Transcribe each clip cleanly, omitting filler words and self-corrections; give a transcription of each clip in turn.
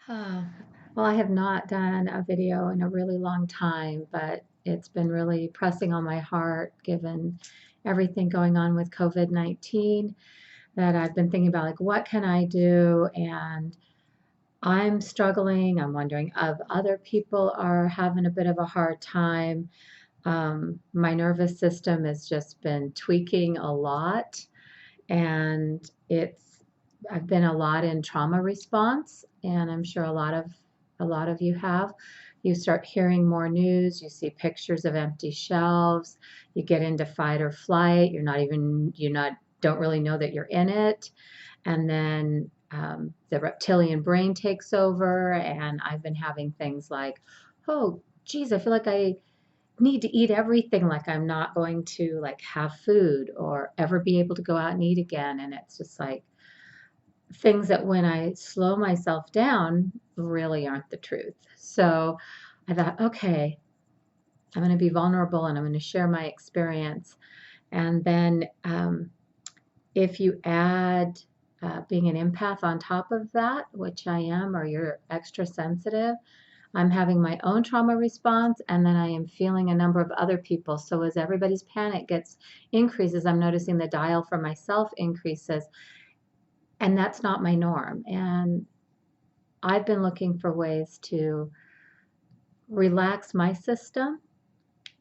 Uh, well, I have not done a video in a really long time, but it's been really pressing on my heart given everything going on with COVID-19 that I've been thinking about, like, what can I do? And I'm struggling. I'm wondering if other people are having a bit of a hard time. My nervous system has just been tweaking a lot, and I've been a lot in trauma response, and I'm sure a lot of you have. You start hearing more news, you see pictures of empty shelves, you get into fight or flight, you're not don't really know that you're in it, and then the reptilian brain takes over, and I've been having things like, oh geez, I feel like I need to eat everything, like I'm not going to like have food or ever be able to go out and eat again. And it's just like things that when I slow myself down really aren't the truth. So I thought, okay, I'm going to be vulnerable and I'm going to share my experience. And then if you add being an empath on top of that, which I am, or you're extra sensitive, I'm having my own trauma response, and then I am feeling a number of other people. So as everybody's panic increases, I'm noticing the dial for myself increases, and that's not my norm. And I've been looking for ways to relax my system,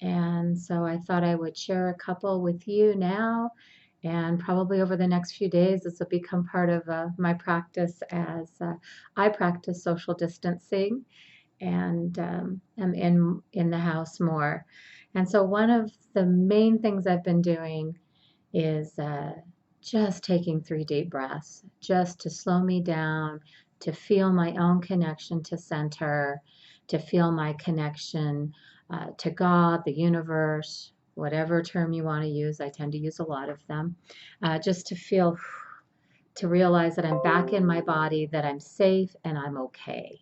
and so I thought I would share a couple with you now, and probably over the next few days, this will become part of my practice as I practice social distancing and am in the house more. And so one of the main things I've been doing is just taking 3 deep breaths, just to slow me down, to feel my own connection to center, to feel my connection to God, the universe, whatever term you want to use. I tend to use a lot of them. Just to realize that I'm back in my body, that I'm safe, and I'm okay.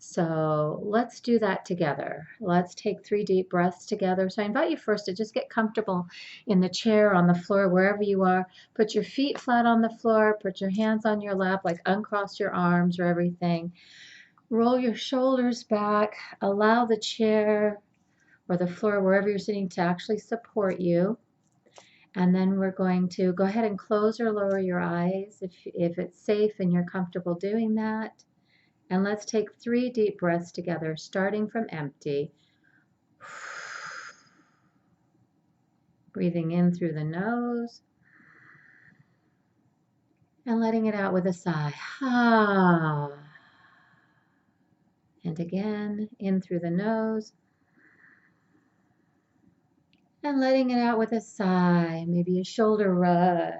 So let's do that together. Let's take 3 deep breaths together. So I invite you first to just get comfortable in the chair, on the floor, wherever you are. Put your feet flat on the floor. Put your hands on your lap, like uncross your arms or everything. Roll your shoulders back. Allow the chair or the floor, wherever you're sitting, to actually support you. And then we're going to go ahead and close or lower your eyes if it's safe and you're comfortable doing that. And let's take 3 deep breaths together, starting from empty. Breathing in through the nose and letting it out with a sigh. And again, in through the nose and letting it out with a sigh. Maybe a shoulder rug,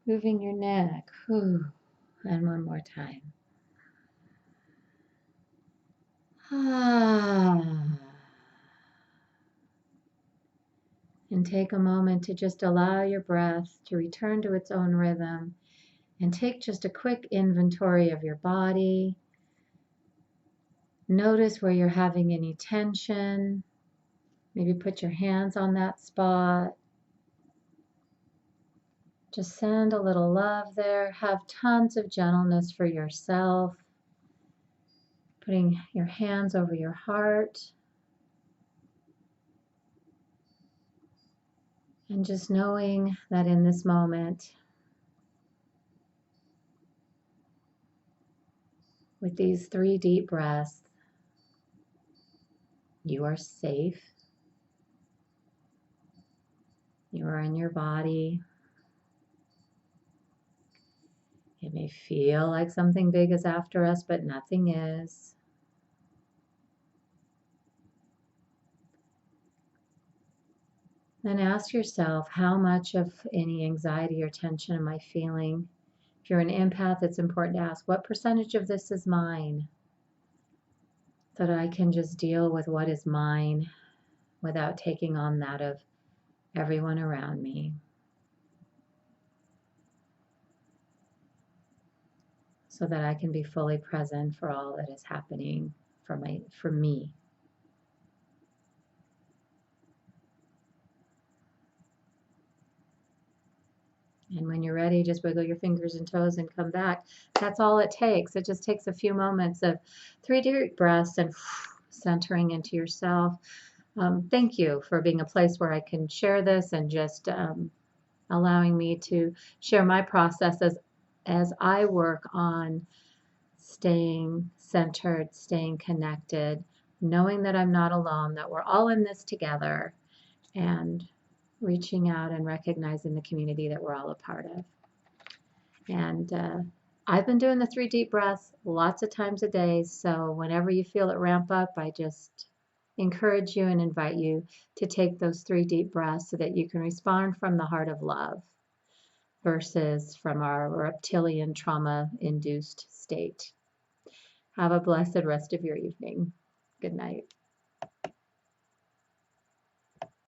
moving your neck. And one more time. And take a moment to just allow your breath to return to its own rhythm, and take just a quick inventory of your body. Notice where you're having any tension. Maybe put your hands on that spot. Just send a little love there. Have tons of gentleness for yourself. Putting your hands over your heart. And just knowing that in this moment, with these 3 deep breaths, you are safe. You are in your body. It may feel like something big is after us, but nothing is. Then ask yourself, how much of any anxiety or tension am I feeling? If you're an empath, it's important to ask, what percentage of this is mine? So that I can just deal with what is mine without taking on that of everyone around me. So that I can be fully present for all that is happening for me. And when you're ready, just wiggle your fingers and toes and come back. That's all it takes. It just takes a few moments of 3 deep breaths and centering into yourself. Thank you for being a place where I can share this and just allowing me to share my process as I work on staying centered, staying connected, knowing that I'm not alone, that we're all in this together, and reaching out and recognizing the community that we're all a part of. And I've been doing the 3 deep breaths lots of times a day. So whenever you feel it ramp up, I just encourage you and invite you to take those 3 deep breaths so that you can respond from the heart of love versus from our reptilian trauma-induced state. Have a blessed rest of your evening. Good night.